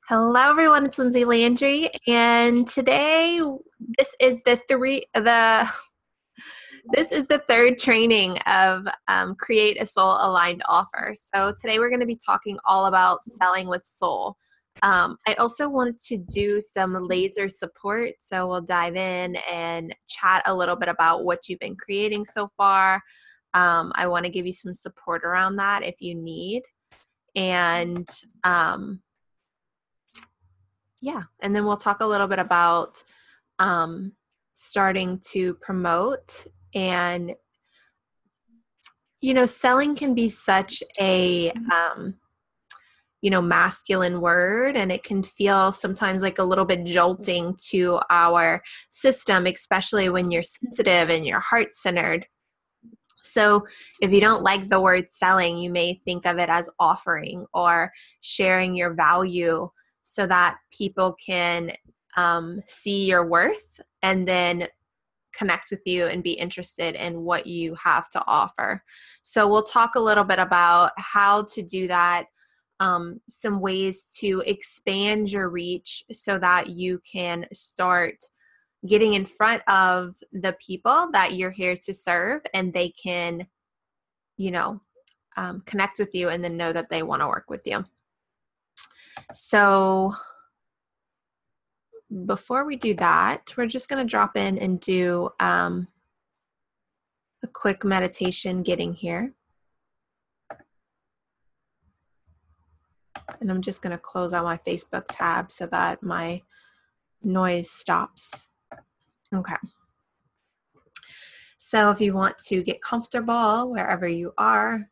Hello, everyone. It's Lindsay Landry, and today this is the this is the third training of Create a Soul Aligned Offer. So today we're going to be talking all about selling with soul. I also wanted to do some laser support, so we'll dive in and chat a little bit about what you've been creating so far. I want to give you some support around that if you need, and yeah, and then we'll talk a little bit about um, starting to promote. And selling can be such a masculine word, and it can feel sometimes like a little bit jolting to our system, especially when you're sensitive and you're heart-centered. So if you don't like the word selling, you may think of it as offering or sharing your value so that people can see your worth and then connect with you and be interested in what you have to offer. So we'll talk a little bit about how to do that, some ways to expand your reach so that you can start getting in front of the people that you're here to serve, and they can, connect with you and then know that they want to work with you. So before we do that, we're just going to drop in and do a quick meditation getting here. And I'm just going to close out my Facebook tab so that my noise stops. Okay. So if you want to get comfortable wherever you are,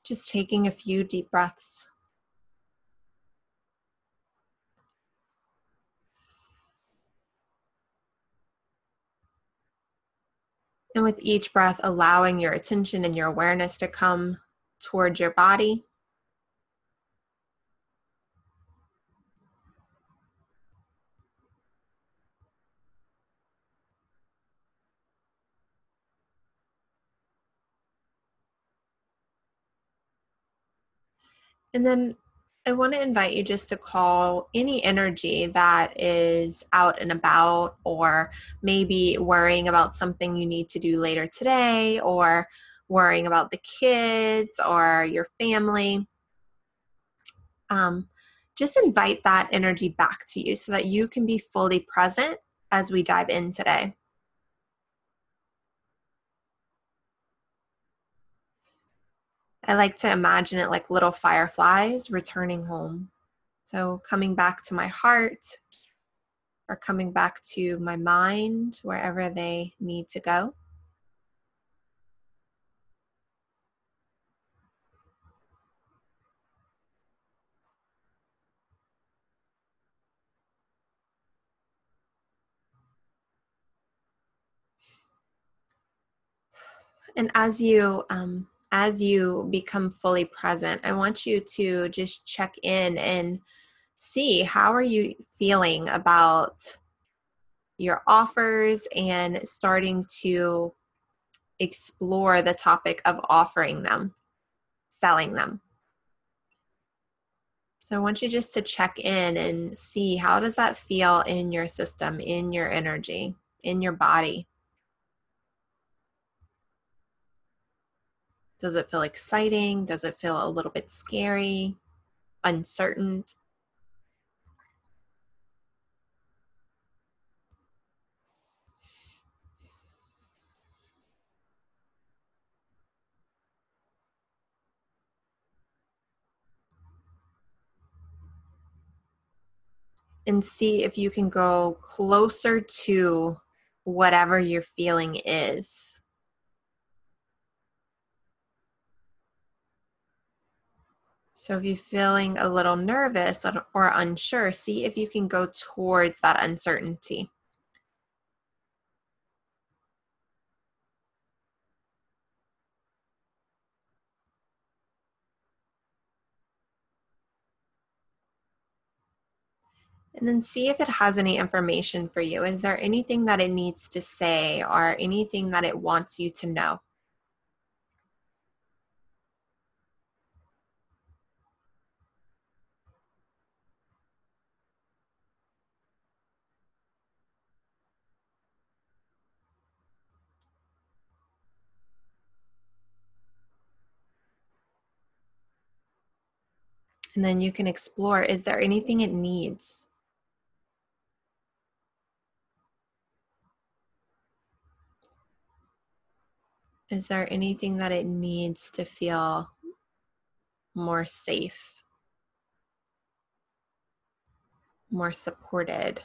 just taking a few deep breaths. And with each breath, allowing your attention and your awareness to come towards your body. And then I want to invite you just to call any energy that is out and about, or maybe worrying about something you need to do later today, or worrying about the kids or your family. Just invite that energy back to you so that you can be fully present as we dive in today. I like to imagine it like little fireflies returning home. So coming back to my heart, or coming back to my mind, wherever they need to go. And as you become fully present, I want you to just check in and see, how are you feeling about your offers, and starting to explore the topic of offering them, selling them. So I want you just to check in and see, how does that feel in your system, in your energy, in your body? Does it feel exciting? Does it feel a little bit scary, uncertain? And see if you can go closer to whatever your feeling is. So if you're feeling a little nervous or unsure, see if you can go towards that uncertainty. And then see if it has any information for you. Is there anything that it needs to say, or anything that it wants you to know? And then you can explore, is there anything it needs? Is there anything that it needs to feel more safe, more supported?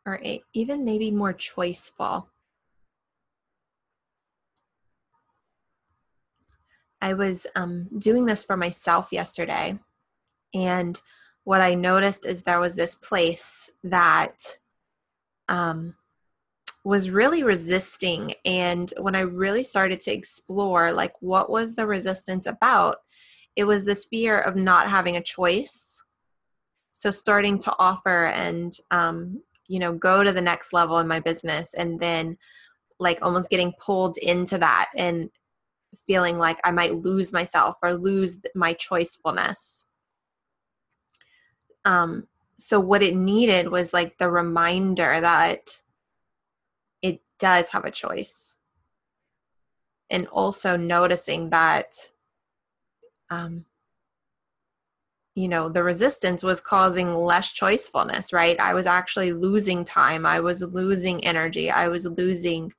Or even maybe more choiceful? I was doing this for myself yesterday, and what I noticed is there was this place that was really resisting. And when I really started to explore, like, what was the resistance about? It was this fear of not having a choice. So starting to offer and, go to the next level in my business, and then like almost getting pulled into that and feeling like I might lose myself or lose my choicefulness. So what it needed was like the reminder that it does have a choice. And also noticing that, the resistance was causing less choicefulness, right? I was actually losing time. I was losing energy. I was losing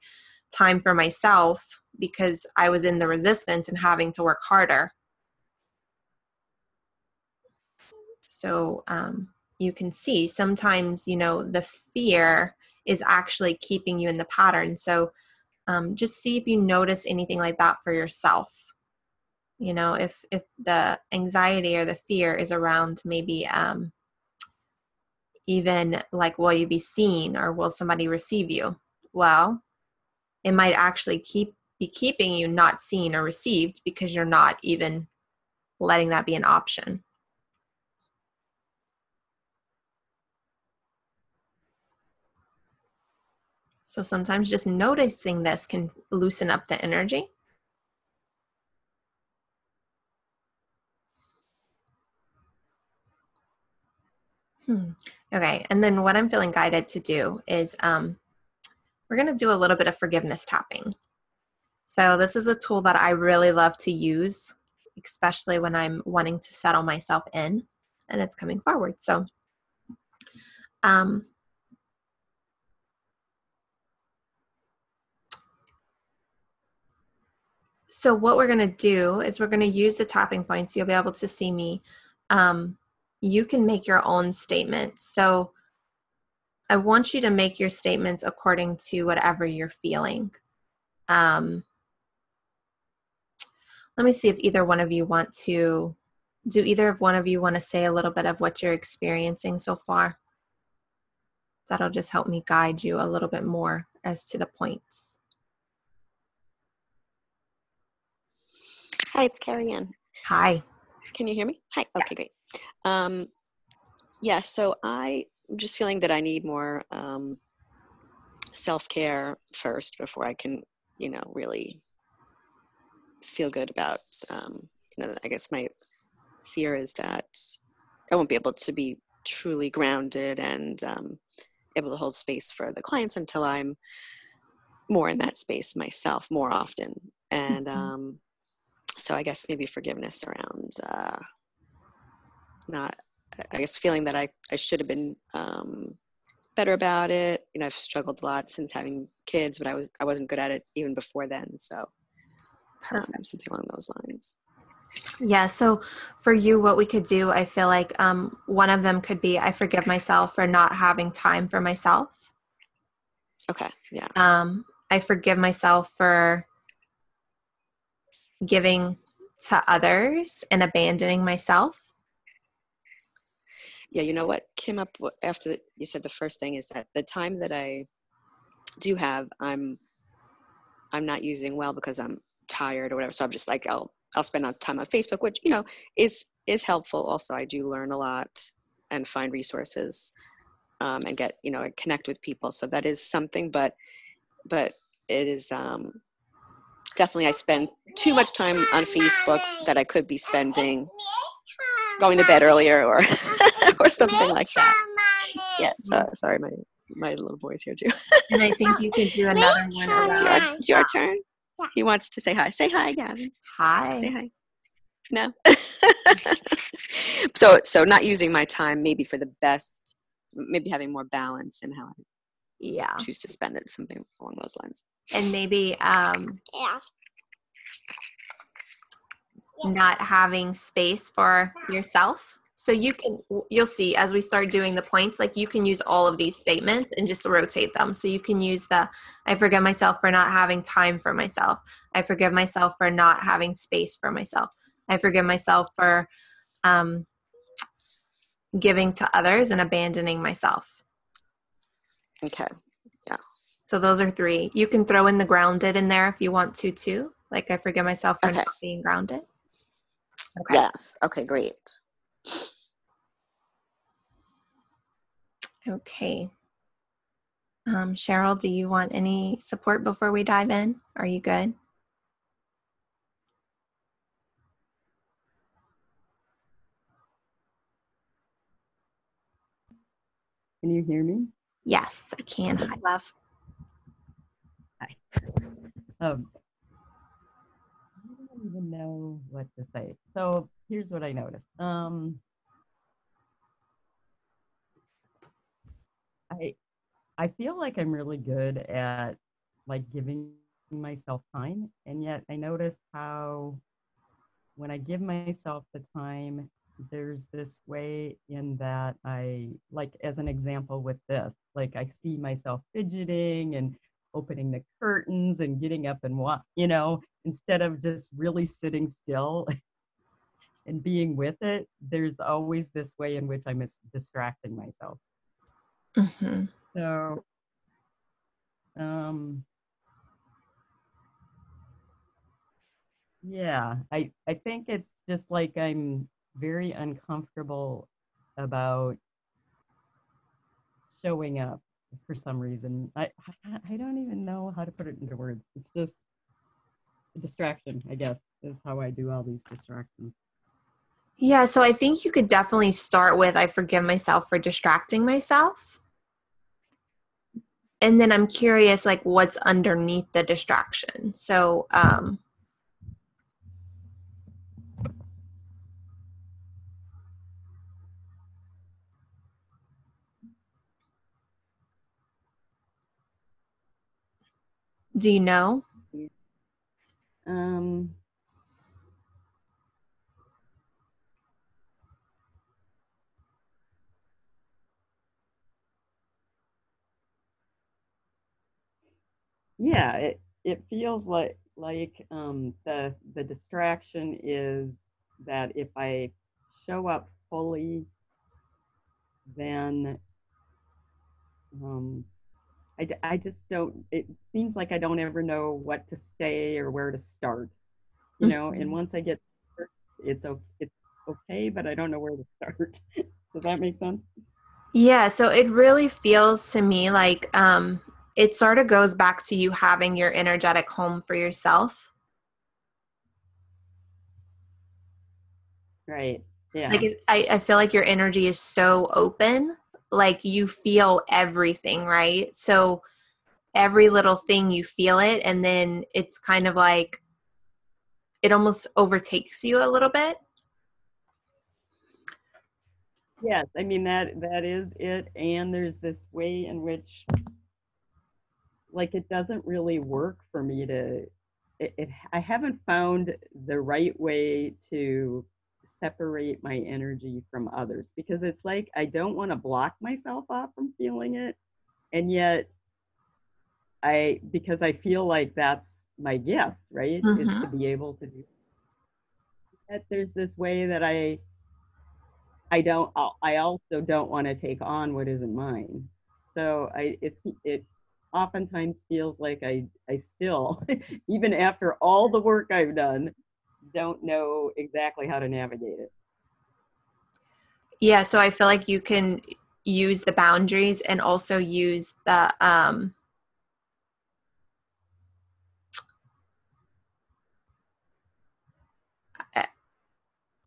time for myself because I was in the resistance and having to work harder. So you can see sometimes, the fear is actually keeping you in the pattern. So just see if you notice anything like that for yourself. If the anxiety or the fear is around maybe even like, will you be seen or will somebody receive you? Well, it might actually be keeping you not seen or received because you're not even letting that be an option. So sometimes just noticing this can loosen up the energy. Okay, and then what I'm feeling guided to do is we're going to do a little bit of forgiveness tapping. So this is a tool that I really love to use, especially when I'm wanting to settle myself in and it's coming forward. So so what we're going to do is we're going to use the tapping points. You'll be able to see me. You can make your own statements. So I want you to make your statements according to whatever you're feeling. Let me see if either one of you want to, do either of one of you want to say a little bit of what you're experiencing so far? That'll just help me guide you a little bit more as to the points. Hi, it's Carrie Ann. Hi. Can you hear me? Hi. Okay, great. So I'm just feeling that I need more self-care first before I can, really feel good about, I guess my fear is that I won't be able to be truly grounded and able to hold space for the clients until I'm more in that space myself more often. And so I guess maybe forgiveness around feeling that I should have been better about it. I've struggled a lot since having kids, but I wasn't good at it even before then. So something along those lines. Yeah. So for you, what we could do, I feel like one of them could be, I forgive myself for not having time for myself. Okay. Yeah. I forgive myself for giving to others and abandoning myself. Yeah. You know what came up after you said the first thing is that the time that I do have, I'm not using well because I'm tired or whatever. So I'm just like, I'll spend time on Facebook, which, is helpful. Also, I do learn a lot and find resources and get, connect with people. So that is something, but it is definitely, I spend too much time on Facebook that I could be spending going to bed earlier or or something like that. Yeah. So sorry, my little boy's here too. And I think you could do another one around. It's your turn. He wants to say hi. Say hi, Gavin. Say Hi. hi. No. So not using my time maybe for the best, maybe having more balance in how I Yeah. choose to spend it, something along those lines. And maybe not having space for yourself. So you'll see as we start doing the points, like you can use all of these statements and just rotate them. So you can use I forgive myself for not having time for myself. I forgive myself for not having space for myself. I forgive myself for giving to others and abandoning myself. Okay. Yeah. So those are 3. You can throw in the grounded in there if you want to too. Like I forgive myself for Okay. not being grounded. Okay. Yes. Okay, great. Okay. Cheryl, do you want any support before we dive in? Are you good? Can you hear me? Yes, I can. Hi, love. Hi. I don't even know what to say. So here's what I noticed. I I feel like I'm really good at like giving myself time, and yet I notice how when I give myself the time, there's this way in that I, like, as an example with this, like I see myself fidgeting and opening the curtains and getting up and instead of just really sitting still and being with it, there's always this way in which I'm distracting myself. Mm-hmm. So, um, yeah, I think it's just like I'm very uncomfortable about showing up for some reason. I don't even know how to put it into words. It's just a distraction, I guess, is how I do all these distractions. Yeah, so I think you could definitely start with I forgive myself for distracting myself. And then I'm curious, like, what's underneath the distraction. So, do you know? Um, yeah, it feels like the distraction is that if I show up fully, then um, I just don't, it seems like I don't ever know what to say or where to start, and Mhm. once I get started, it's okay, but I don't know where to start. Does that make sense? Yeah, so it really feels to me like it sort of goes back to you having your energetic home for yourself. Right. Like Yeah. I feel like your energy is so open, like you feel everything, right? So every little thing you feel it, and then it's kind of like it almost overtakes you a little bit. Yes. I mean, that is it. And there's this way in which, like, it doesn't really work for me to, I haven't found the right way to separate my energy from others, because it's like I don't want to block myself off from feeling it. And yet because I feel like that's my gift, right? Is to Mm-hmm. be able to do that. There's this way that I also don't want to take on what isn't mine. So it oftentimes feels like I still, even after all the work I've done, don't know exactly how to navigate it. Yeah, so I feel like you can use the boundaries and also use the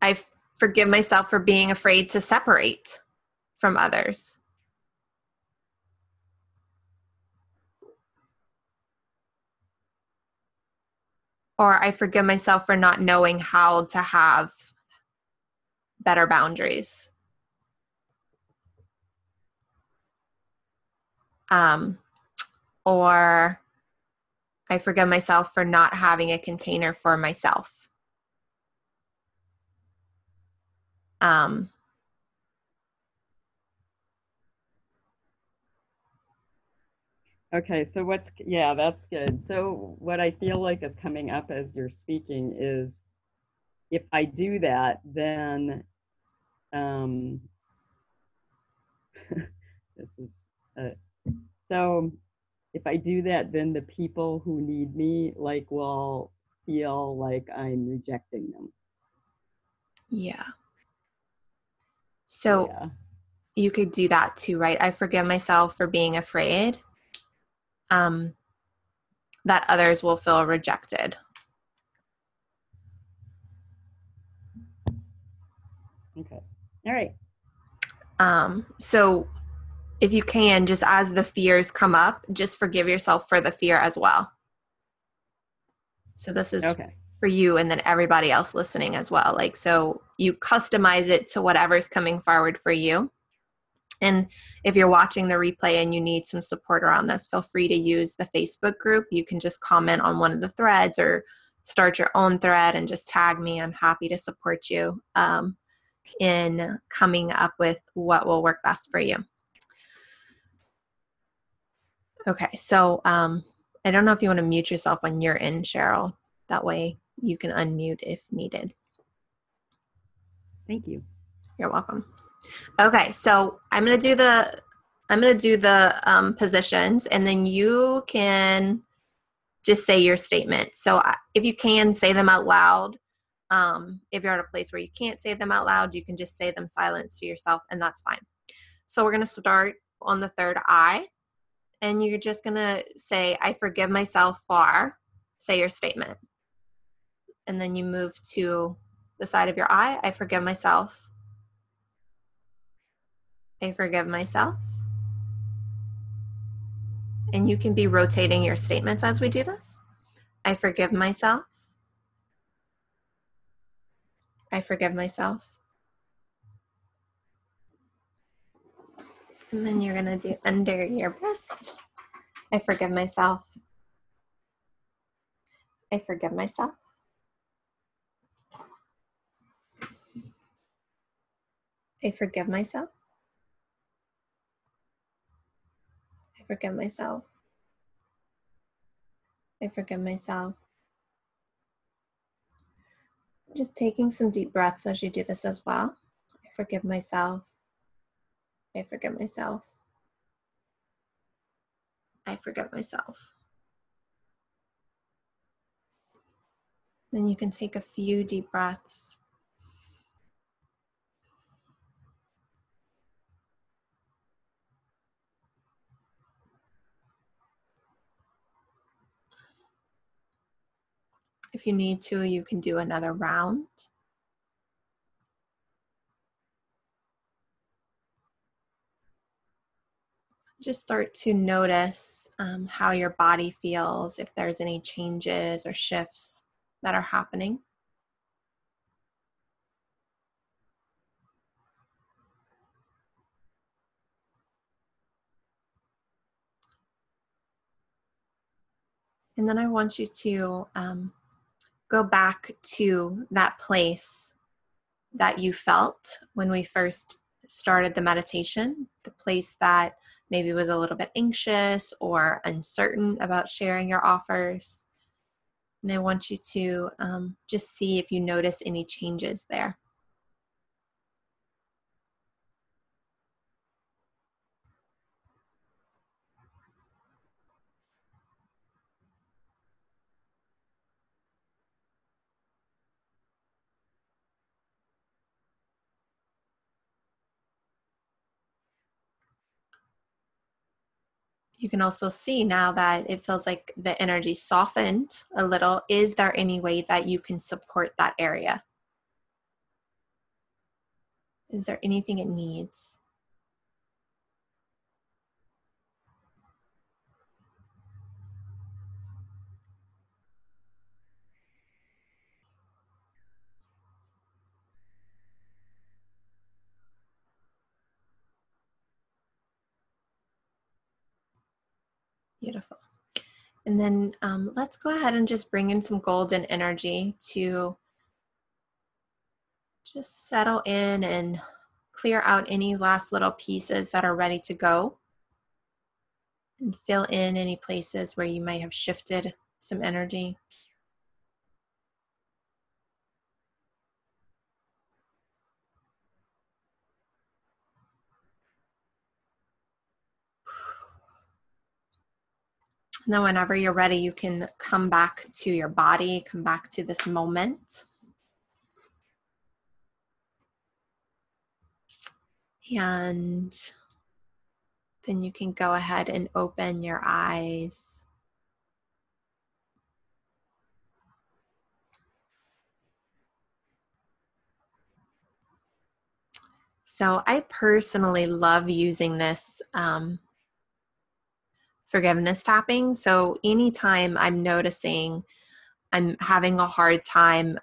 I forgive myself for being afraid to separate from others. Or I forgive myself for not knowing how to have better boundaries. Or I forgive myself for not having a container for myself. Okay, so yeah, that's good. So what I feel like is coming up as you're speaking is, if I do that, then this is so if I do that, then the people who need me like will feel like I'm rejecting them. Yeah. So yeah. You could do that too, right? I forgive myself for being afraid that others will feel rejected. Okay. All right. So if you can, just as the fears come up, just forgive yourself for the fear as well. So this is okay. for you and then everybody else listening as well. Like, so you customize it to whatever's coming forward for you. And if you're watching the replay and you need some support around this, feel free to use the Facebook group. You can just comment on one of the threads or start your own thread and just tag me. I'm happy to support you in coming up with what will work best for you. Okay, so I don't know if you want to mute yourself when you're in, Cheryl. That way you can unmute if needed. Thank you. You're welcome. Okay, so I'm gonna do the positions, and then you can just say your statement. So if you can say them out loud, if you're at a place where you can't say them out loud, you can just say them silent to yourself, and that's fine. So we're gonna start on the third I, and you're just gonna say, I forgive myself for, say your statement. And then you move to the side of your I forgive myself. I forgive myself. And you can be rotating your statements as we do this. I forgive myself. I forgive myself. And then you're going to do under your breast. I forgive myself. I forgive myself. I forgive myself. I forgive myself. I forgive myself. Just taking some deep breaths as you do this as well. I forgive myself. I forgive myself. I forgive myself. Then you can take a few deep breaths. If you need to, you can do another round. Just start to notice how your body feels, if there's any changes or shifts that are happening. And then I want you to go back to that place that you felt when we first started the meditation, the place that maybe was a little bit anxious or uncertain about sharing your offers. And I want you to just see if you notice any changes there. You can also see now that it feels like the energy softened a little. Is there any way that you can support that area? Is there anything it needs? Beautiful. And then let's go ahead and just bring in some golden energy to just settle in and clear out any last little pieces that are ready to go, and fill in any places where you might have shifted some energy. And then whenever you're ready, you can come back to your body, come back to this moment. And then you can go ahead and open your eyes. So I personally love using this forgiveness tapping. So anytime I'm noticing I'm having a hard time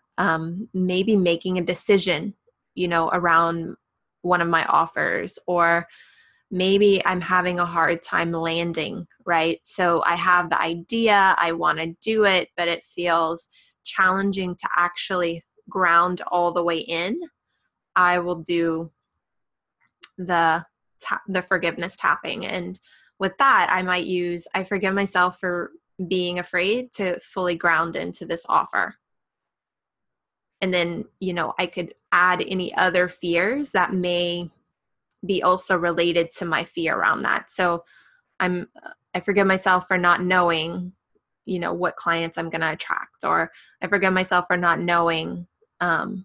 maybe making a decision, around one of my offers, or maybe I'm having a hard time landing, right? So I have the idea, I want to do it, but it feels challenging to actually ground all the way in. I will do the forgiveness tapping. And with that, I forgive myself for being afraid to fully ground into this offer. And then, I could add any other fears that may be also related to my fear around that. So I forgive myself for not knowing, what clients I'm going to attract, or I forgive myself for not knowing how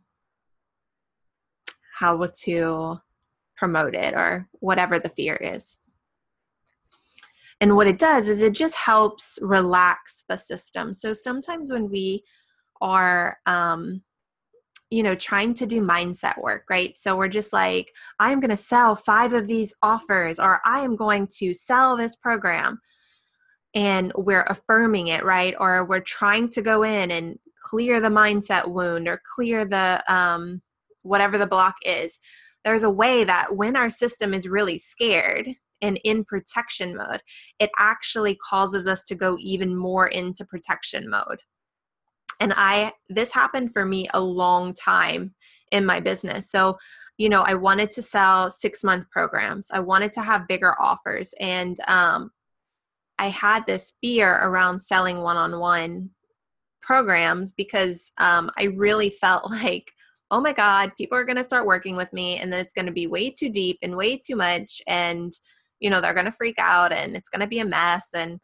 to promote it, or whatever the fear is. And what it does is it just helps relax the system. So sometimes when we are, trying to do mindset work, right? So we're just like, I'm going to sell 5 of these offers, or I am going to sell this program. And we're affirming it, right? Or we're trying to go in and clear the mindset wound, or clear the, whatever the block is. There's a way that when our system is really scared and in protection mode, it actually causes us to go even more into protection mode. And this happened for me a long time in my business. So, I wanted to sell 6-month programs. I wanted to have bigger offers. And I had this fear around selling one-on-one programs because I really felt like, oh my God, people are going to start working with me, and then it's going to be way too deep and way too much. And, they're going to freak out, and it's going to be a mess. And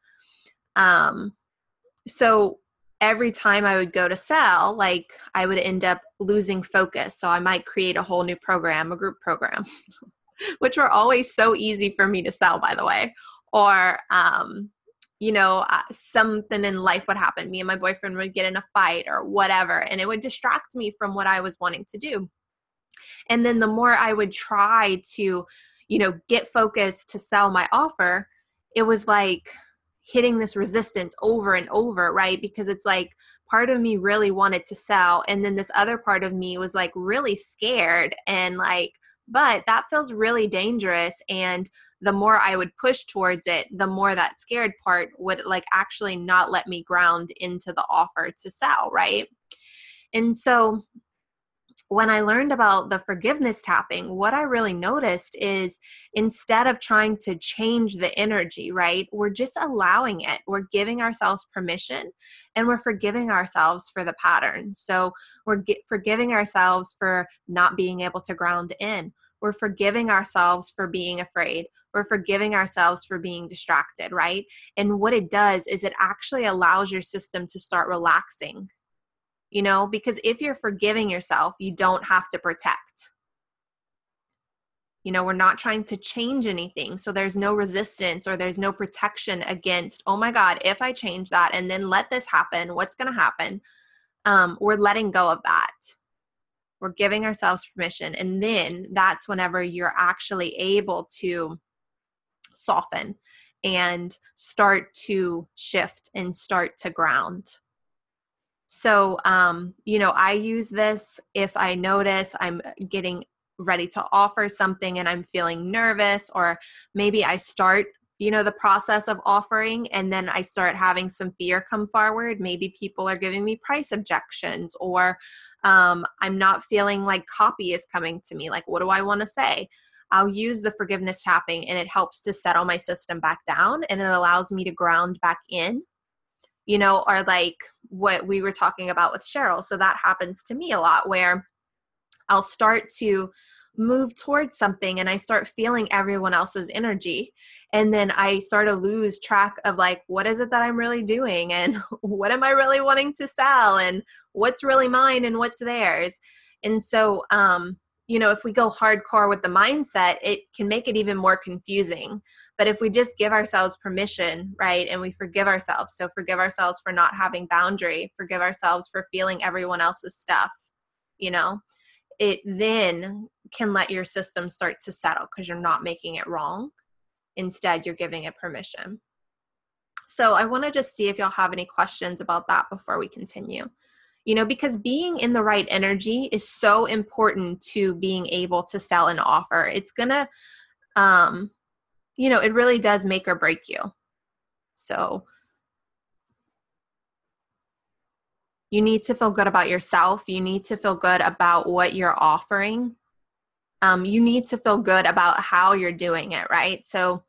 so every time I would go to sell, like, I would end up losing focus. So I might create a whole new program, a group program, which were always so easy for me to sell, by the way. Or, something in life would happen. Me and my boyfriend would get in a fight or whatever, and it would distract me from what I was wanting to do. And then the more I would try to, get focused to sell my offer, it was like hitting this resistance over and over, right? Because it's like part of me really wanted to sell, and then this other part of me was like really scared and like, but that feels really dangerous. And the more I would push towards it, the more that scared part would like actually not let me ground into the offer to sell, right? And so when I learned about the forgiveness tapping, what I really noticed is instead of trying to change the energy, right, we're just allowing it. We're giving ourselves permission, and we're forgiving ourselves for the pattern. So we're forgiving ourselves for not being able to ground in. We're forgiving ourselves for being afraid. We're forgiving ourselves for being distracted, right? And what it does is it actually allows your system to start relaxing. Because if you're forgiving yourself, you don't have to protect. We're not trying to change anything. So there's no resistance, or there's no protection against, oh my God, if I change that and then let this happen, what's going to happen? We're letting go of that. We're giving ourselves permission. And then that's whenever you're actually able to soften and start to shift and start to ground. So, I use this if I notice I'm getting ready to offer something and I'm feeling nervous, or maybe I start the process of offering, and then I start having some fear come forward. Maybe people are giving me price objections, or I'm not feeling like copy is coming to me. Like, what do I want to say? I'll use the forgiveness tapping, and it helps to settle my system back down, and it allows me to ground back in, or like what we were talking about with Cheryl. So that happens to me a lot, where I'll start to move towards something and I start feeling everyone else's energy. And then I start to lose track of like, what is it that I'm really doing? And what am I really wanting to sell? And what's really mine and what's theirs? And so, if we go hardcore with the mindset, it can make it even more confusing. But if we just give ourselves permission, right, and we forgive ourselves, so forgive ourselves for not having boundary, forgive ourselves for feeling everyone else's stuff, it then can let your system start to settle because you're not making it wrong. Instead, you're giving it permission. So I want to just see if y'all have any questions about that before we continue. Because being in the right energy is so important to being able to sell an offer. It's going to, it really does make or break you. So you need to feel good about yourself. You need to feel good about what you're offering. You need to feel good about how you're doing it, right? So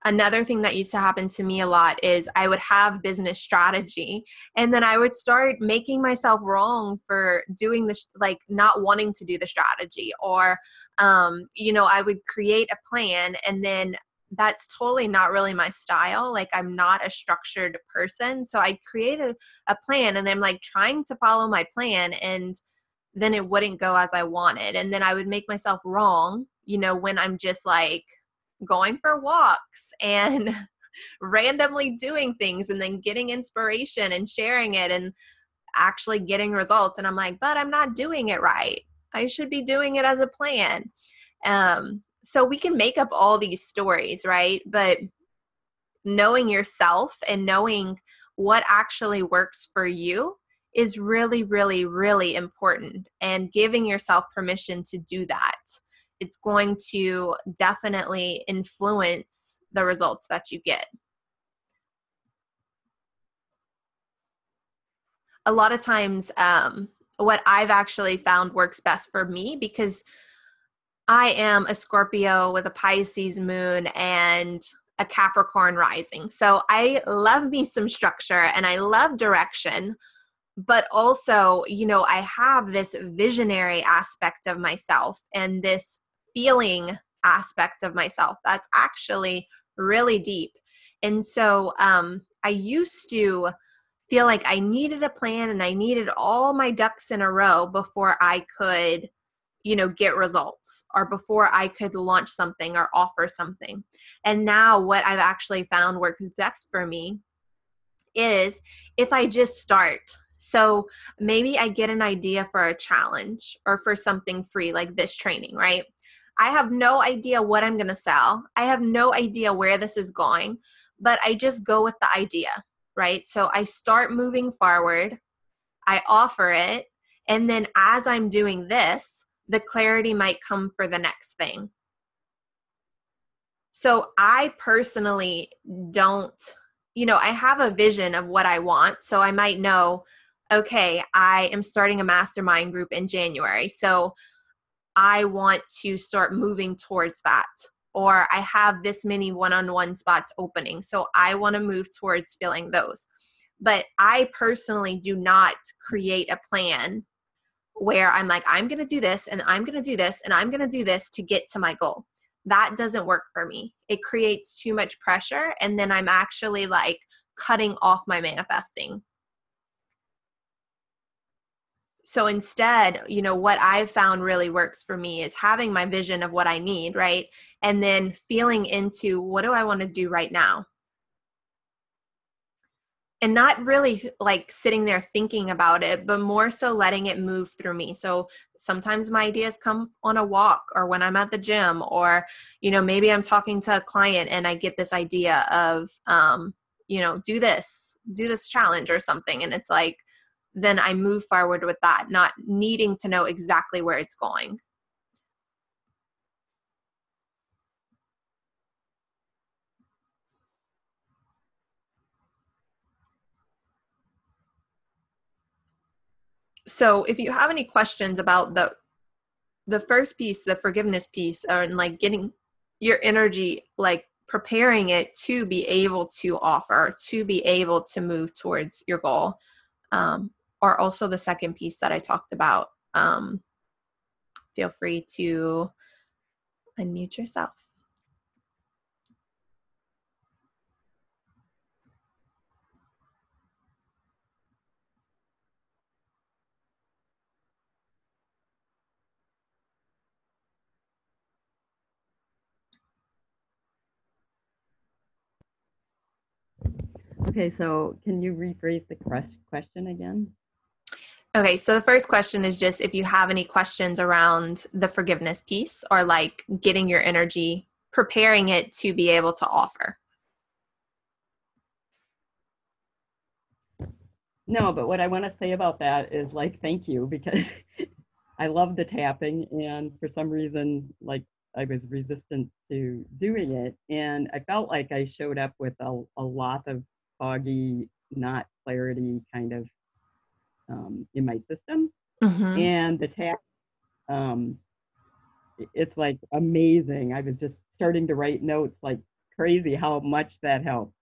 another thing that used to happen to me a lot is I would have business strategy, and then I would start making myself wrong for doing this, like not wanting to do the strategy, or, I would create a plan, and then that's totally not really my style. Like, I'm not a structured person. So I'd create a plan, and I'm like trying to follow my plan, and then it wouldn't go as I wanted. And then I would make myself wrong, when I'm just like going for walks and randomly doing things and then getting inspiration and sharing it and actually getting results. And I'm like, but I'm not doing it right. I should be doing it as a plan. So we can make up all these stories, right? But knowing yourself and knowing what actually works for you is really, really, really important. And giving yourself permission to do that, it's going to definitely influence the results that you get. A lot of times, what I've actually found works best for me, because I am a Scorpio with a Pisces moon and a Capricorn rising. So I love me some structure and I love direction, but also, I have this visionary aspect of myself and this feeling aspect of myself that's actually really deep. And so I used to feel like I needed a plan and I needed all my ducks in a row before I could get results, or before I could launch something or offer something. And now what I've actually found works best for me is if I just start. So maybe I get an idea for a challenge or for something free like this training, right? I have no idea what I'm going to sell. I have no idea where this is going, but I just go with the idea, right? So I start moving forward, I offer it, and then as I'm doing this, the clarity might come for the next thing. So I personally don't, I have a vision of what I want. So I might know, okay, I am starting a mastermind group in January. So I want to start moving towards that. Or I have this many one-on-one spots opening. So I want to move towards filling those. But I personally do not create a plan where I'm like, I'm going to do this and I'm going to do this and I'm going to do this to get to my goal. That doesn't work for me. It creates too much pressure. And then I'm actually like cutting off my manifesting. So instead, what I've found really works for me is having my vision of what I need, right? And then feeling into, what do I want to do right now? And not really like sitting there thinking about it, but more so letting it move through me. So sometimes my ideas come on a walk, or when I'm at the gym, or, maybe I'm talking to a client and I get this idea of, do this challenge or something. And it's like, then I move forward with that, not needing to know exactly where it's going. So if you have any questions about the first piece, the forgiveness piece, and like getting your energy, like preparing it to be able to offer, to be able to move towards your goal, or also the second piece that I talked about, feel free to unmute yourself. Okay, so can you rephrase the question again? Okay, so the first question is just if you have any questions around the forgiveness piece or like getting your energy, preparing it to be able to offer. No, but what I want to say about that is like, thank you, because I love the tapping, and for some reason, like I was resistant to doing it. And I felt like I showed up with a lot of foggy, not clarity kind of in my system. Mm-hmm. And the tap, um, it's like amazing. I was just starting to write notes like crazy how much that helped.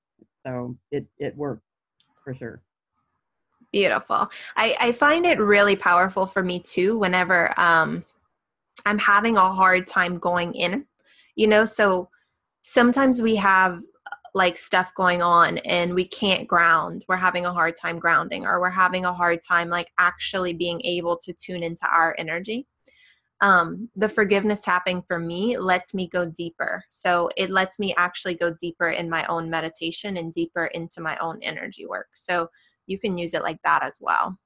So it worked for sure. Beautiful. I find it really powerful for me too whenever I'm having a hard time going in, so sometimes we have like stuff going on and we can't ground. We're having a hard time grounding, or we're having a hard time like actually being able to tune into our energy. The forgiveness tapping for me lets me go deeper. So it lets me actually go deeper in my own meditation and deeper into my own energy work. So you can use it like that as well.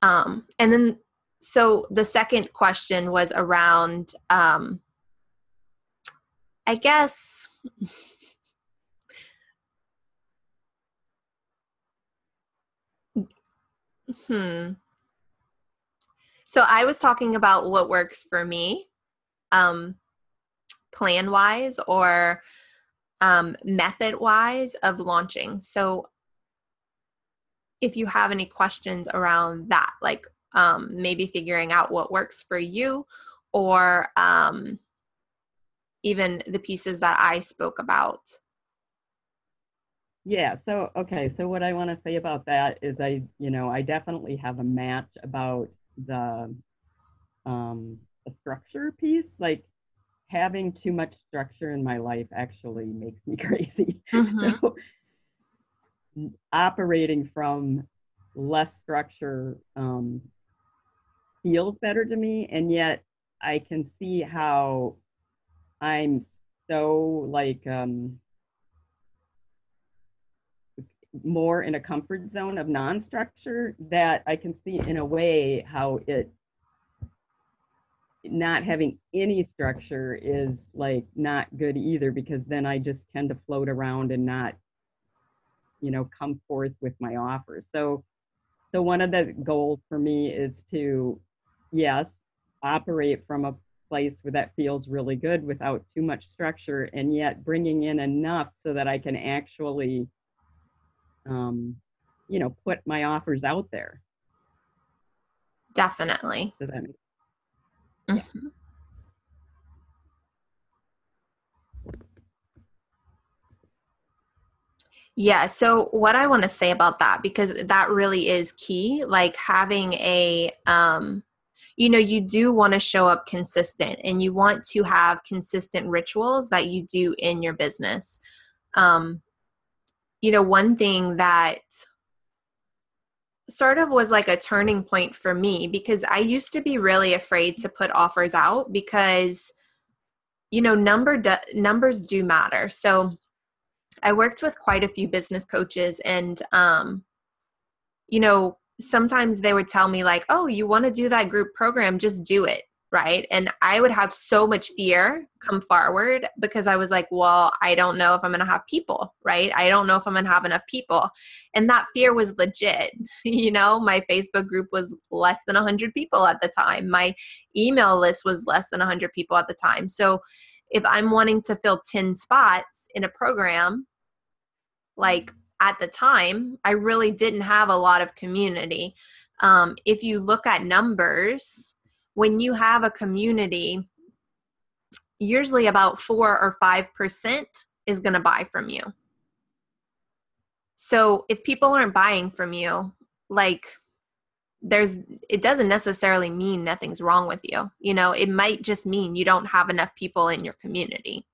And then, so the second question was around, I guess, So I was talking about what works for me, plan wise or method wise of launching. So if you have any questions around that, like maybe figuring out what works for you, or even the pieces that I spoke about. Yeah, so okay, so what I want to say about that is I definitely have a match about the structure piece. Like having too much structure in my life actually makes me crazy. Mm-hmm. So operating from less structure feels better to me, and yet I can see how I'm so like more in a comfort zone of non-structure that I can see in a way how it not having any structure is like not good either, because then I just tend to float around and not come forth with my offers. So one of the goals for me is to, yes, operate from a place where that feels really good without too much structure, and yet bringing in enough so that I can actually put my offers out there. Definitely. Does that make sense? Yeah. Mm-hmm. Yeah. So what I want to say about that, because that really is key, like having you do want to show up consistent, and you want to have consistent rituals that you do in your business. One thing that sort of was like a turning point for me, because I used to be really afraid to put offers out because, numbers do matter. So I worked with quite a few business coaches, and, sometimes they would tell me like, oh, you want to do that group program, just do it. Right. And I would have so much fear come forward because I was like, well, I don't know if I'm going to have people. Right. I don't know if I'm going to have enough people. And that fear was legit. My Facebook group was less than 100 people at the time. My email list was less than 100 people at the time. So if I'm wanting to fill 10 spots in a program, like at the time, I really didn't have a lot of community. If you look at numbers, when you have a community, usually about 4 or 5% is going to buy from you. So if people aren't buying from you, like it doesn't necessarily mean nothing's wrong with you. You know, it might just mean you don't have enough people in your community.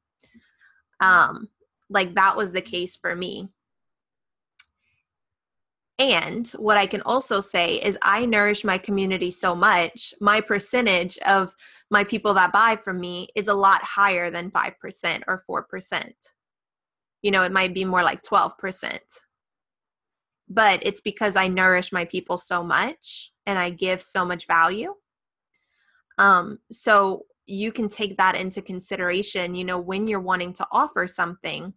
Like that was the case for me. And what I can also say is I nourish my community so much, my percentage of my people that buy from me is a lot higher than 5% or 4%. You know, it might be more like 12%. But it's because I nourish my people so much and I give so much value. So you can take that into consideration, you know, when you're wanting to offer something,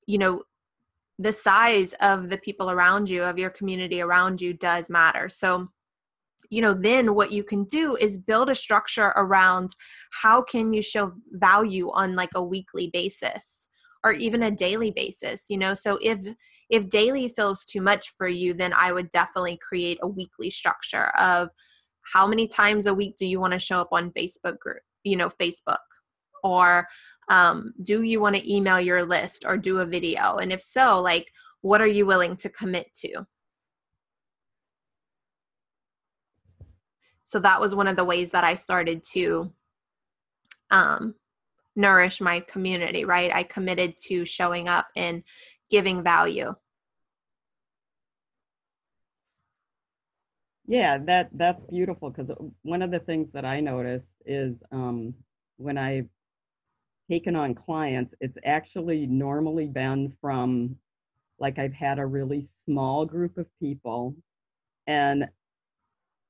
you know, the size of the people around you, of your community around you does matter. So, you know, then what you can do is build a structure around how can you show value on like a weekly basis or even a daily basis, you know? So if daily feels too much for you, then I would definitely create a weekly structure of how many times a week do you want to show up on Facebook group, you know, Facebook, or do you want to email your list or do a video? And if so, like, what are you willing to commit to? So that was one of the ways that I started to nourish my community, right? I committed to showing up and giving value. Yeah, that's beautiful, because one of the things that I noticed is when I've taken on clients, it's actually normally been from like I've had a really small group of people, and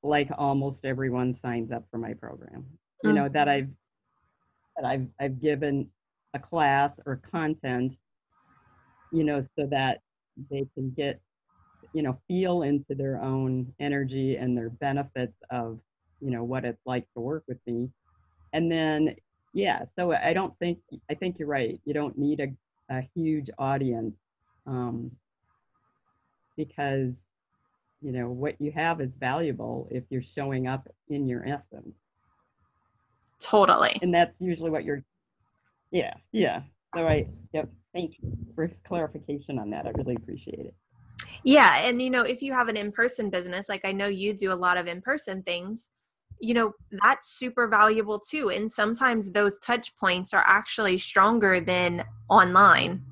like almost everyone signs up for my program. You know, that I've given a class or content, you know, so that they can get, you know, feel into their own energy and their benefits of, you know, what it's like to work with me. And then, yeah, so I think you're right. You don't need a huge audience, because, you know, what you have is valuable if you're showing up in your essence. Totally. And that's usually what you're, yeah. So yep, thank you for clarification on that. I really appreciate it. Yeah. And, you know, if you have an in-person business, like I know you do a lot of in-person things, you know, that's super valuable too. And sometimes those touch points are actually stronger than online,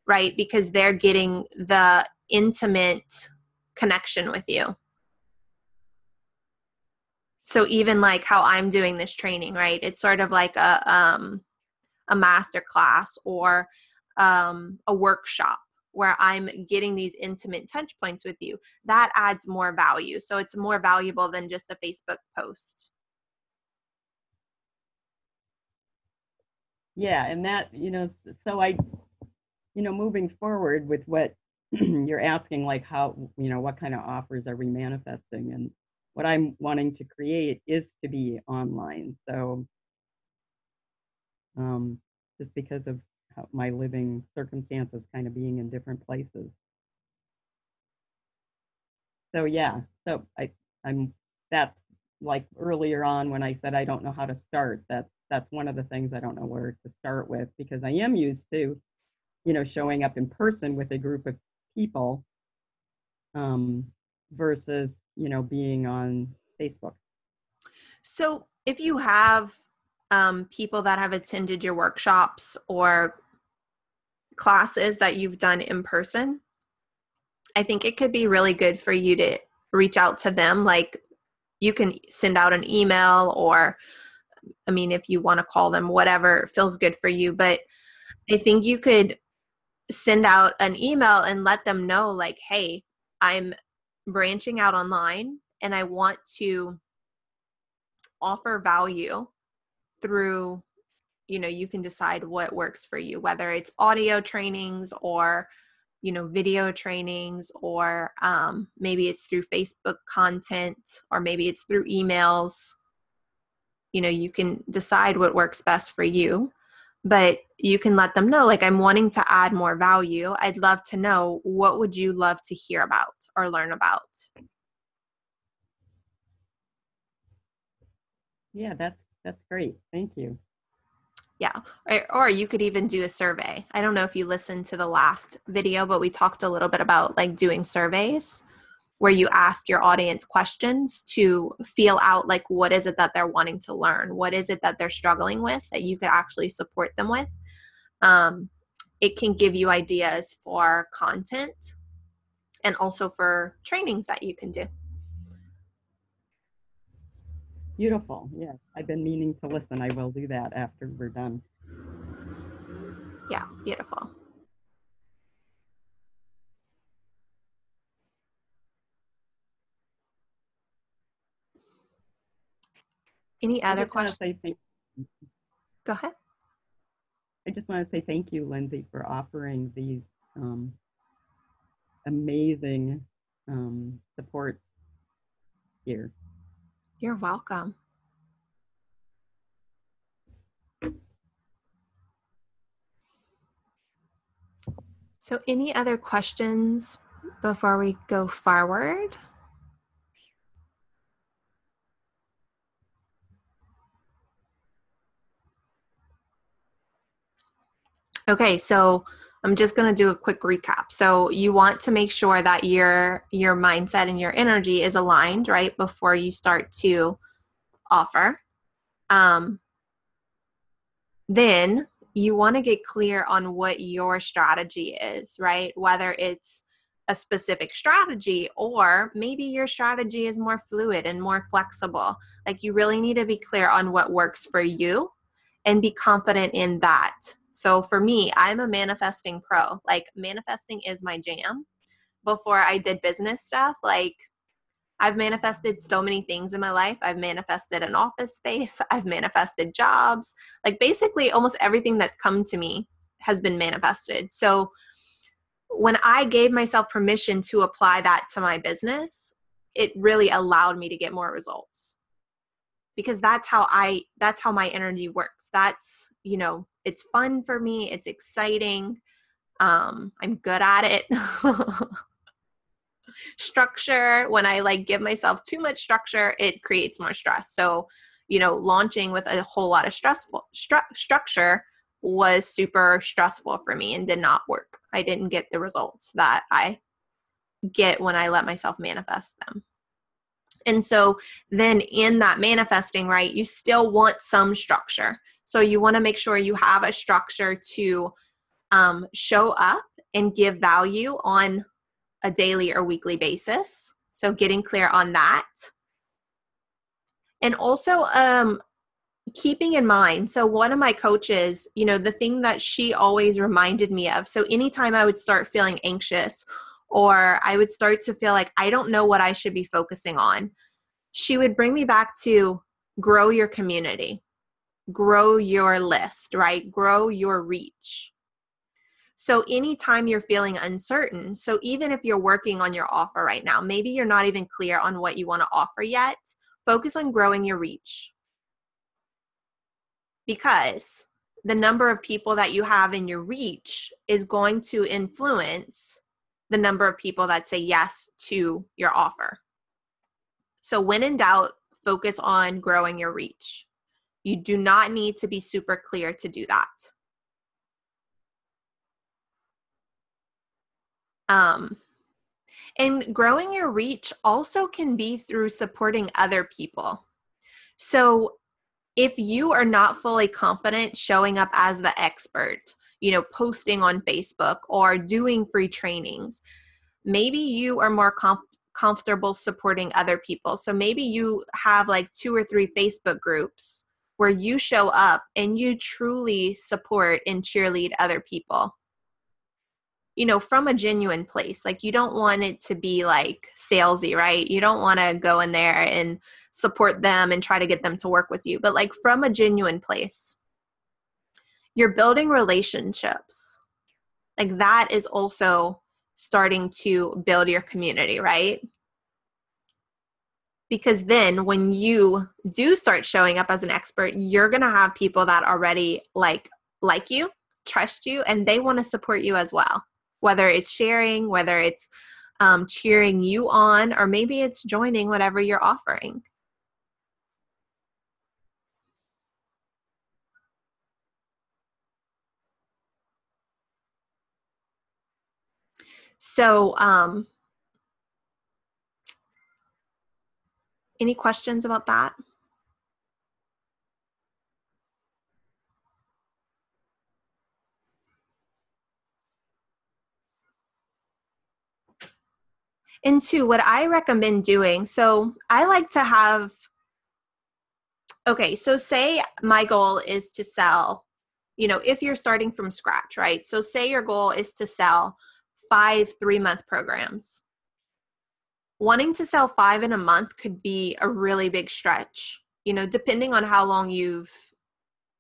right? Because they're getting the intimate connection with you. So even like how I'm doing this training, right? It's sort of like a master class or a workshop where I'm getting these intimate touch points with you. That adds more value. So it's more valuable than just a Facebook post. Yeah, and that, you know, so I, you know, moving forward with what you're asking, like how, you know, what kind of offers are we manifesting? And what I'm wanting to create is to be online. So just because of how my living circumstances kind of being in different places. So yeah, so I'm that's like earlier on when I said I don't know how to start. That's one of the things I don't know where to start with, because I am used to, you know, showing up in person with a group of people, versus, you know, being on Facebook. So if you have people that have attended your workshops or classes that you've done in person, I think it could be really good for you to reach out to them. Like you can send out an email or, I mean, if you want to call them, whatever feels good for you. But I think you could send out an email and let them know like, hey, I'm branching out online and I want to offer value through, you know, you can decide what works for you, whether it's audio trainings or, you know, video trainings, or maybe it's through Facebook content, or maybe it's through emails. You know, you can decide what works best for you. But you can let them know, like, I'm wanting to add more value. I'd love to know, what would you love to hear about or learn about? Yeah, that's great. Thank you. Yeah. Or you could even do a survey. I don't know if you listened to the last video, but we talked a little bit about like doing surveys where you ask your audience questions to feel out like what is it that they're wanting to learn? What is it that they're struggling with that you could actually support them with? Um, it can give you ideas for content and also for trainings that you can do. Beautiful. Yeah, I've been meaning to listen. I will do that after we're done. Yeah, beautiful. Any I other just want to questions? say thank Go ahead. I just want to say thank you, Lindsay, for offering these amazing supports here. You're welcome. So any other questions before we go forward? Okay, so I'm just going to do a quick recap. So you want to make sure that your mindset and your energy is aligned right before you start to offer. Then you want to get clear on what your strategy is, right? Whether it's a specific strategy or maybe your strategy is more fluid and more flexible. Like you really need to be clear on what works for you and be confident in that. So for me, I'm a manifesting pro. Like manifesting is my jam. Before I did business stuff, like I've manifested so many things in my life. I've manifested an office space. I've manifested jobs. Like basically almost everything that's come to me has been manifested. So when I gave myself permission to apply that to my business, it really allowed me to get more results. Because that's how my energy works. That's, it's fun for me. It's exciting. I'm good at it. Structure, when I like give myself too much structure, it creates more stress. So launching with a whole lot of structure was super stressful for me and did not work. I didn't get the results that I get when I let myself manifest them. And so then in that manifesting, right, you still want some structure. So you want to make sure you have a structure to show up and give value on a daily or weekly basis. So getting clear on that. And also keeping in mind, so one of my coaches, the thing that she always reminded me of, so anytime I would start feeling anxious or I would start to feel like I don't know what I should be focusing on, she would bring me back to grow your community, grow your list, right? Grow your reach. So anytime you're feeling uncertain, so even if you're working on your offer right now, maybe you're not even clear on what you want to offer yet, focus on growing your reach. Because the number of people that you have in your reach is going to influence the number of people that say yes to your offer. So when in doubt, focus on growing your reach. You do not need to be super clear to do that. And growing your reach also can be through supporting other people. So if you are not fully confident showing up as the expert, posting on Facebook or doing free trainings, maybe you are more comfortable supporting other people. So maybe you have like 2 or 3 Facebook groups where you show up and you truly support and cheerlead other people. From a genuine place. Like you don't want it to be like salesy, right? You don't want to go in there and support them and try to get them to work with you, but like from a genuine place. You're building relationships. Like that is also starting to build your community, right? Because then when you do start showing up as an expert, you're going to have people that already like like you, trust you, and they want to support you as well. Whether it's sharing, whether it's cheering you on, or maybe it's joining whatever you're offering. So, any questions about that? And two, what I recommend doing, so I like to have, okay, so say my goal is to sell, if you're starting from scratch, right? So say your goal is to sell 5 3-month programs. Wanting to sell 5 in a month could be a really big stretch, depending on how long you've,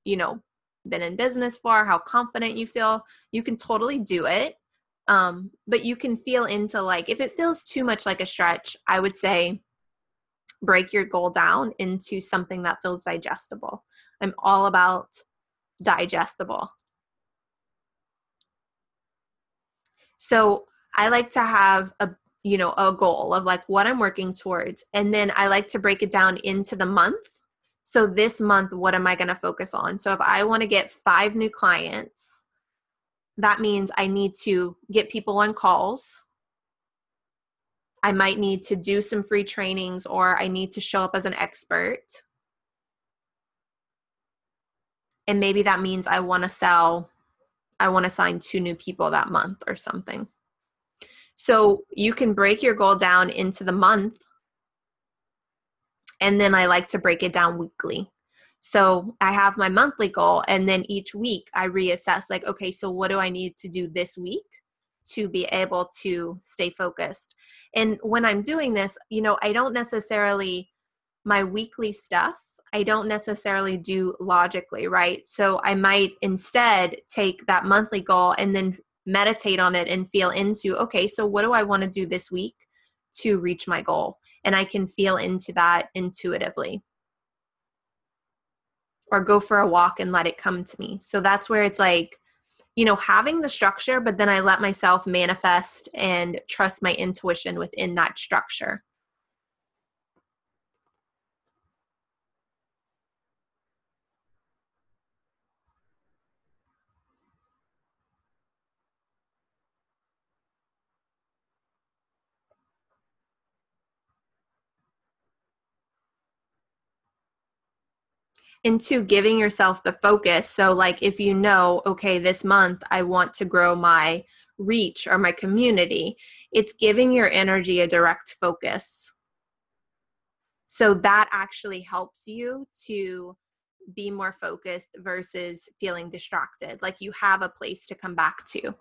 you know, been in business for, how confident you feel. You can totally do it. But you can feel into, like, if it feels too much like a stretch, I would say break your goal down into something that feels digestible. I'm all about digestible. So I like to have a goal of like what I'm working towards. And then I like to break it down into the month. So this month, what am I going to focus on? So if I want to get 5 new clients, that means I need to get people on calls. I might need to do some free trainings, or I need to show up as an expert. And maybe that means I want to sign 2 new people that month or something. So you can break your goal down into the month, and then I like to break it down weekly. So I have my monthly goal, and then each week I reassess, like, okay, so what do I need to do this week to be able to stay focused? And when I'm doing this, I don't necessarily, my weekly stuff, I don't necessarily do logically, right? So I might instead take that monthly goal and then meditate on it and feel into, okay, so what do I want to do this week to reach my goal? And I can feel into that intuitively. Or go for a walk and let it come to me. So that's where it's like, having the structure, but then I let myself manifest and trust my intuition within that structure. And two, giving yourself the focus. So like if okay, this month I want to grow my reach or my community, it's giving your energy a direct focus. So that actually helps you to be more focused versus feeling distracted. Like you have a place to come back to.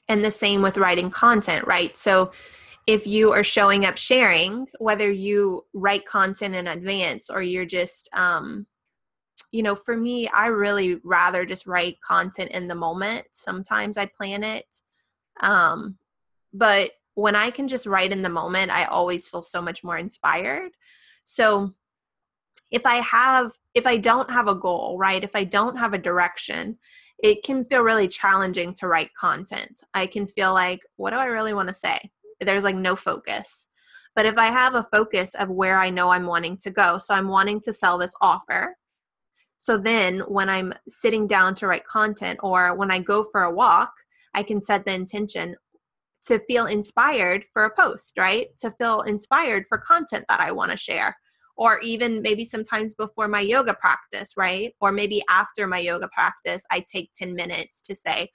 And the same with writing content, right? So if you are showing up sharing, whether you write content in advance or you're just, for me, I really rather just write content in the moment. Sometimes I plan it. But when I can just write in the moment, I always feel so much more inspired. So if I don't have a goal, right? If I don't have a direction, it can feel really challenging to write content. I can feel like, what do I really want to say? There's like no focus. But if I have a focus of where I know I'm wanting to go, so I'm wanting to sell this offer. So then when I'm sitting down to write content or when I go for a walk, I can set the intention to feel inspired for a post, right? To feel inspired for content that I want to share. Or even maybe sometimes before my yoga practice, right? Or maybe after my yoga practice, I take 10 minutes to say,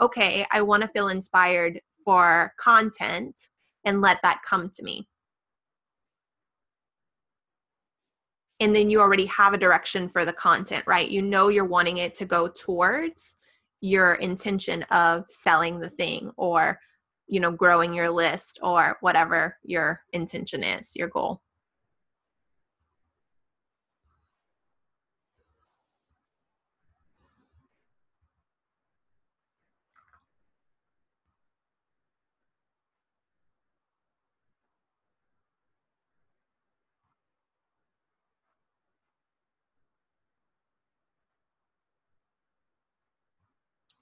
okay, I want to feel inspired for content and let that come to me. And then you already have a direction for the content, right? You're wanting it to go towards your intention of selling the thing or, growing your list or whatever your intention is, your goal.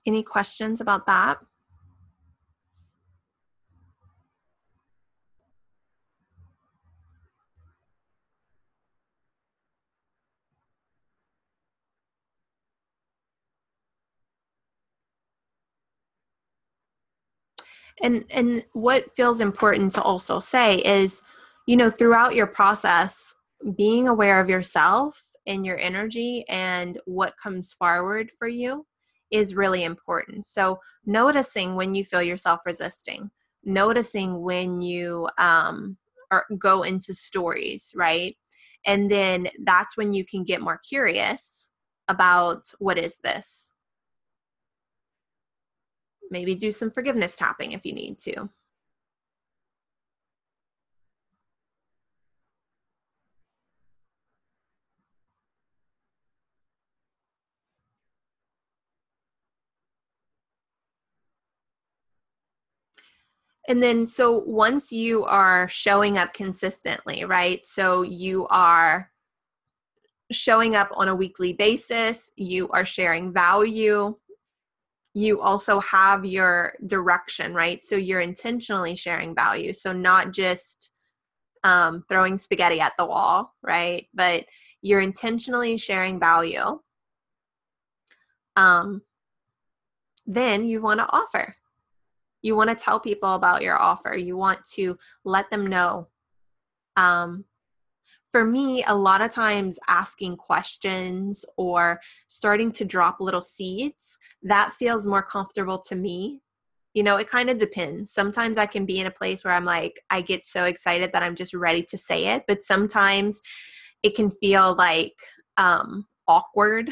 Any questions about that? And what feels important to also say is, throughout your process, being aware of yourself and your energy and what comes forward for you is really important. So noticing when you feel yourself resisting, noticing when you go into stories, right? And then that's when you can get more curious about, what is this? Maybe do some forgiveness tapping if you need to. And then, so once you are showing up consistently, right? So you are showing up on a weekly basis, you are sharing value, you also have your direction, right? So you're intentionally sharing value. So not just throwing spaghetti at the wall, right? But you're intentionally sharing value. Then you want to offer. You want to tell people about your offer. You want to let them know. For me, a lot of times asking questions or starting to drop little seeds, that feels more comfortable to me. It kind of depends. Sometimes I can be in a place where I'm like, I get so excited that I'm just ready to say it. But sometimes it can feel like awkward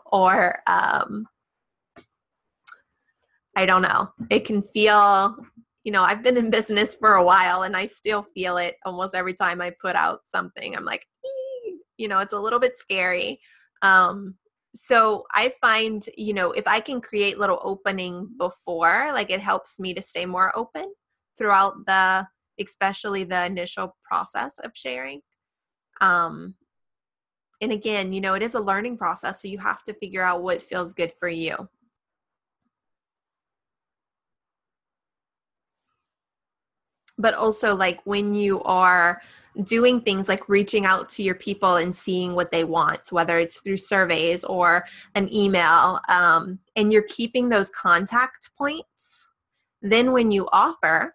or I don't know. It can feel, I've been in business for a while and I still feel it almost every time I put out something. I'm like, it's a little bit scary. So I find, if I can create little opening before, like it helps me to stay more open throughout especially the initial process of sharing. And again, it is a learning process. So you have to figure out what feels good for you. But also, like, when you are doing things like reaching out to your people and seeing what they want, whether it's through surveys or an email, and you're keeping those contact points, then when you offer,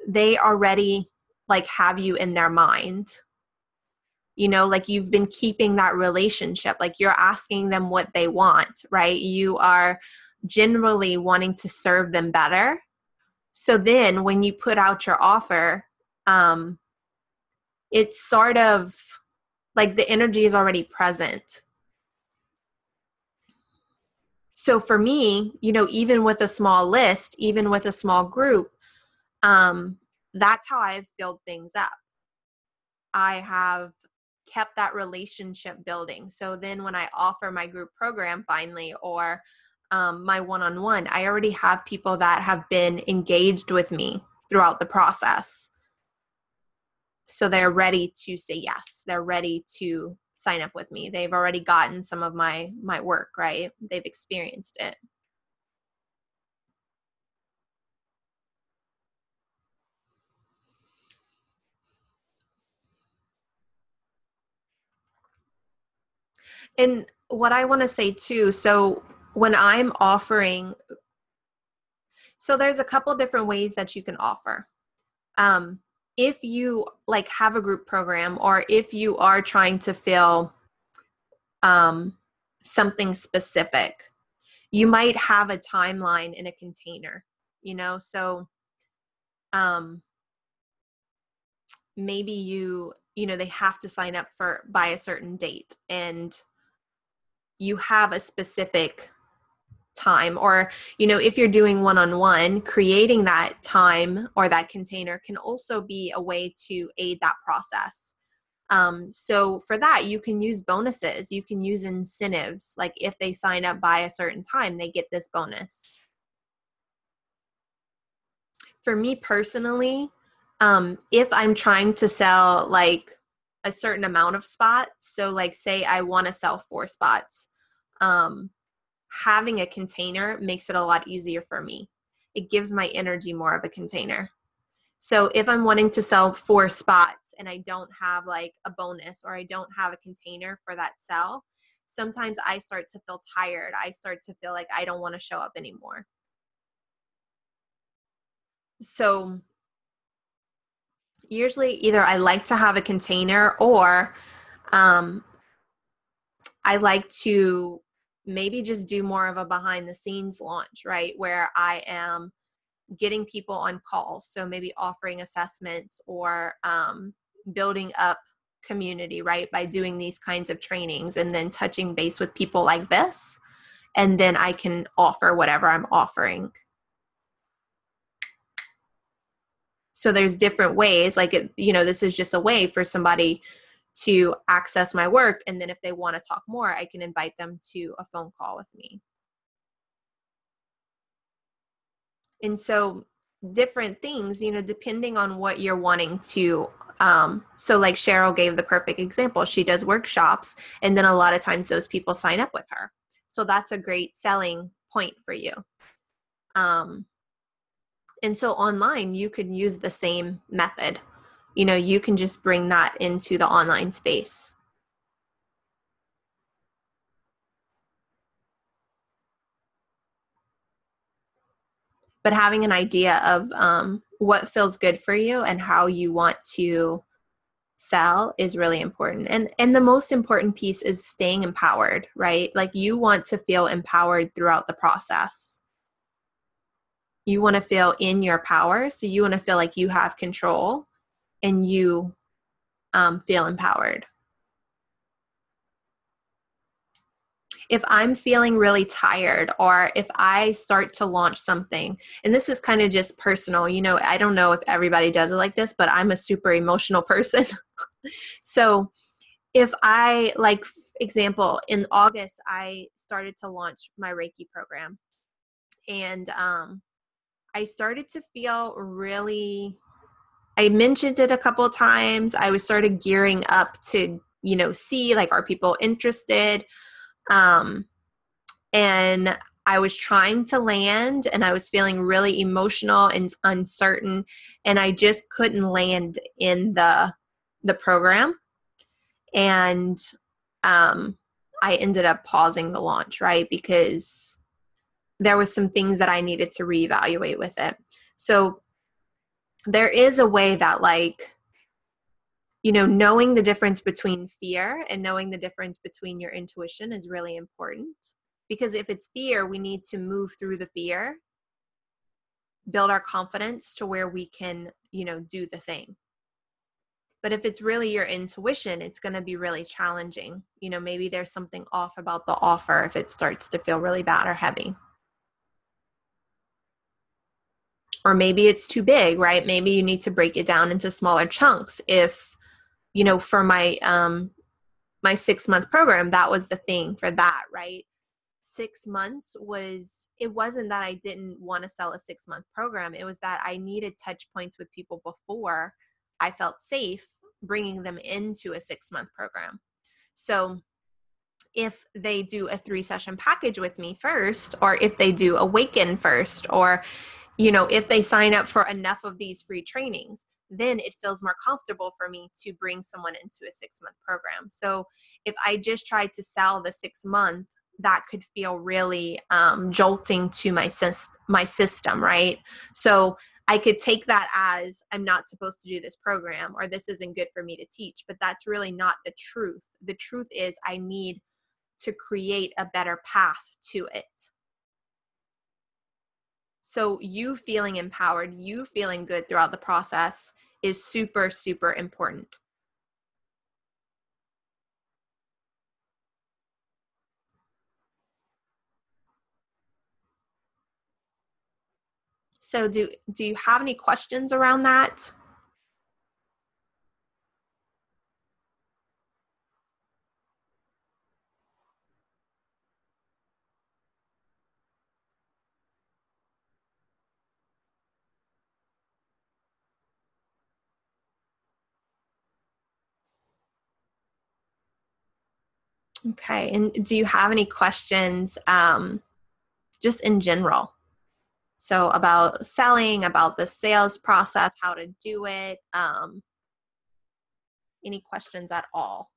they already like have you in their mind. Like you've been keeping that relationship, like you're asking them what they want, right? You are generally wanting to serve them better. So then when you put out your offer, it's sort of like the energy is already present. So for me, even with a small list, even with a small group, that's how I've filled things up. I have kept that relationship building. So then when I offer my group program finally, or my one-on-one, I already have people that have been engaged with me throughout the process. So they're ready to say yes. They're ready to sign up with me. They've already gotten some of my work, right? They've experienced it. And what I want to say too, so when I'm offering, so there's a couple different ways that you can offer. If you like have a group program, or if you are trying to fill something specific, you might have a timeline in a container, so maybe they have to sign up by a certain date, and you have a specific time, or if you're doing one-on-one, creating that time or that container can also be a way to aid that process. So for that, you can use bonuses, you can use incentives, like if they sign up by a certain time, they get this bonus. For me personally, if I'm trying to sell like a certain amount of spots, so like say I want to sell 4 spots, having a container makes it a lot easier for me. It gives my energy more of a container. So if I'm wanting to sell 4 spots and I don't have like a bonus, or I don't have a container for that sell, sometimes I start to feel tired. I start to feel like I don't want to show up anymore. So usually either I like to have a container, or I like to maybe just do more of a behind the scenes launch, right? Where I am getting people on calls. So maybe offering assessments, or building up community, right? By doing these kinds of trainings and then touching base with people like this. And then I can offer whatever I'm offering. So there's different ways, like, this is just a way for somebody to access my work. And then if they want to talk more, I can invite them to a phone call with me. And so different things, depending on what you're wanting to, so like Cheryl gave the perfect example. She does workshops, and then a lot of times those people sign up with her. So that's a great selling point for you. And so online, you could use the same method. You can just bring that into the online space. But having an idea of what feels good for you and how you want to sell is really important. And the most important piece is staying empowered, right? Like, you want to feel empowered throughout the process. You want to feel in your power. So you want to feel like you have control, and you feel empowered. If I'm feeling really tired, or if I start to launch something, and this is kind of just personal, I don't know if everybody does it like this, but I'm a super emotional person. So if I, like, example, in August, I started to launch my Reiki program, and I started to feel really, I mentioned it a couple of times. I was sort of gearing up to, see, like, are people interested? And I was trying to land, and I was feeling really emotional and uncertain, and I just couldn't land in the program. And I ended up pausing the launch, right? Because there was some things that I needed to reevaluate with it. So there is a way that, like, knowing the difference between fear and knowing the difference between your intuition is really important. Because if it's fear, we need to move through the fear, build our confidence to where we can, do the thing. But if it's really your intuition, it's going to be really challenging. Maybe there's something off about the offer if it starts to feel really bad or heavy. Or maybe it's too big, right? Maybe you need to break it down into smaller chunks. If, for my 6-month program, that was the thing for that, right? 6 months it wasn't that I didn't want to sell a 6-month program. It was that I needed touch points with people before I felt safe bringing them into a 6-month program. So if they do a 3-session package with me first, or if they do Awaken first, or, if they sign up for enough of these free trainings, then it feels more comfortable for me to bring someone into a 6-month program. So if I just try to sell the 6-month, that could feel really jolting to my system, right? So I could take that as, I'm not supposed to do this program, or this isn't good for me to teach, but that's really not the truth. The truth is, I need to create a better path to it. So you feeling empowered, you feeling good throughout the process is super, super important. So do you have any questions around that? Okay. And do you have any questions just in general? So about selling, about the sales process, how to do it, any questions at all?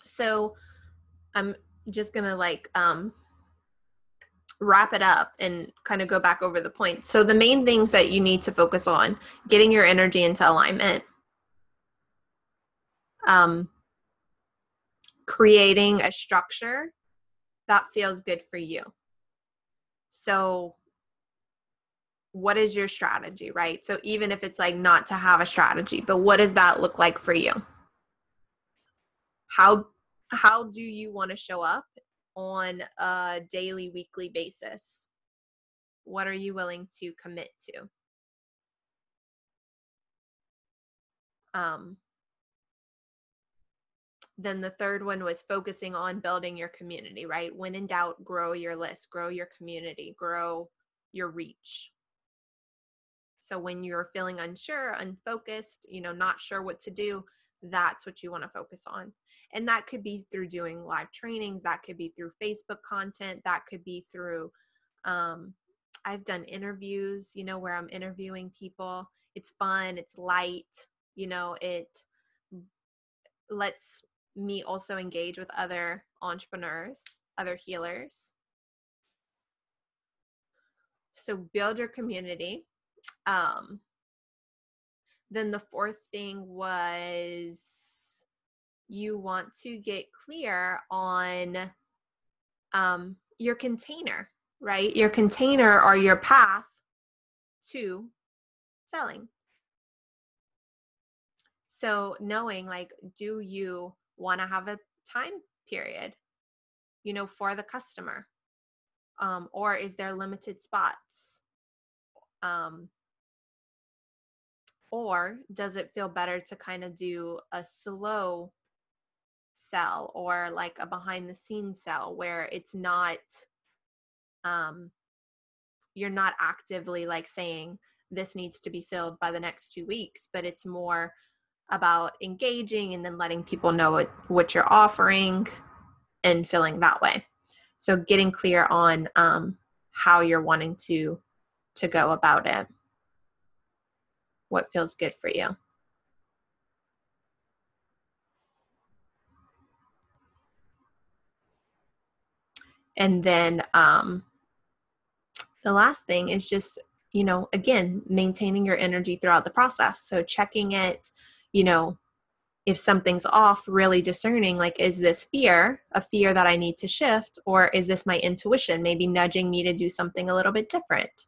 So I'm just gonna wrap it up and kind of go back over the points. So the main things that you need to focus on: getting your energy into alignment, um, creating a structure that feels good for you. So what is your strategy, right? So even if it's like not to have a strategy, but what does that look like for you? How do you want to show up on a daily, weekly basis? What are you willing to commit to? Um, then the third one was focusing on building your community, right? When in doubt, grow your list, grow your community, grow your reach. So when you're feeling unsure, unfocused, not sure what to do, that's what you want to focus on. And that could be through doing live trainings, that could be through Facebook content, that could be through I've done interviews, where I'm interviewing people. It's fun, it's light, it lets me also engage with other entrepreneurs, other healers. So build your community. Then the fourth thing was you want to get clear on your container, right? Your container or your path to selling. So knowing, like, do you want to have a time period, for the customer? Or is there limited spots? Or does it feel better to kind of do a slow sell or like a behind the scenes sell where it's not, you're not actively like saying this needs to be filled by the next 2 weeks, but it's more about engaging and then letting people know what you're offering and feeling that way. So getting clear on how you're wanting to go about it, what feels good for you. And then the last thing is just, again, maintaining your energy throughout the process. So checking it, if something's off, really discerning, like, is this a fear that I need to shift, or is this my intuition maybe nudging me to do something a little bit different?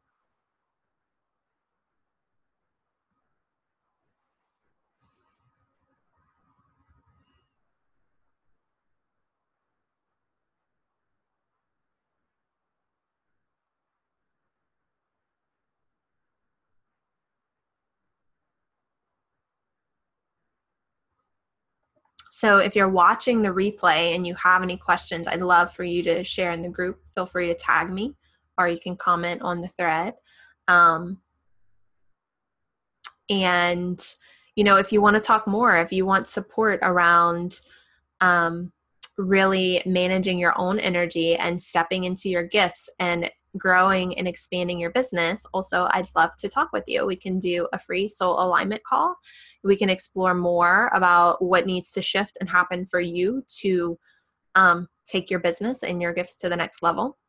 So if you're watching the replay and you have any questions, I'd love for you to share in the group. Feel free to tag me, or you can comment on the thread. And, if you want to talk more, if you want support around really managing your own energy and stepping into your gifts and growing and expanding your business, also, I'd love to talk with you. We can do a free soul alignment call. We can explore more about what needs to shift and happen for you to take your business and your gifts to the next level.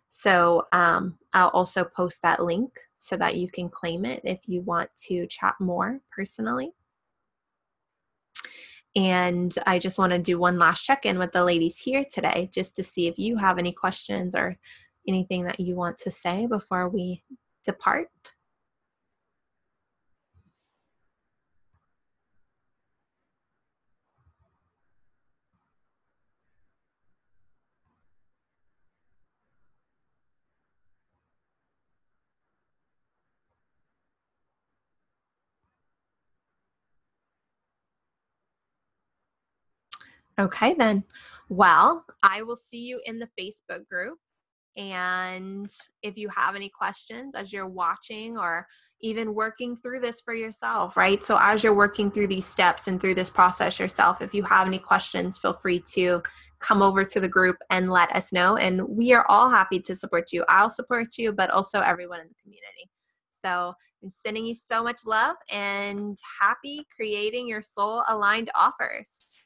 So I'll also post that link so that you can claim it if you want to chat more personally. And I just want to do one last check-in with the ladies here today, just to see if you have any questions or anything that you want to say before we depart. Okay, then. Well, I will see you in the Facebook group. And if you have any questions as you're watching or even working through this for yourself, right? So as you're working through these steps and through this process yourself, if you have any questions, feel free to come over to the group and let us know. And we are all happy to support you. I'll support you, but also everyone in the community. So I'm sending you so much love and happy creating your soul aligned offers.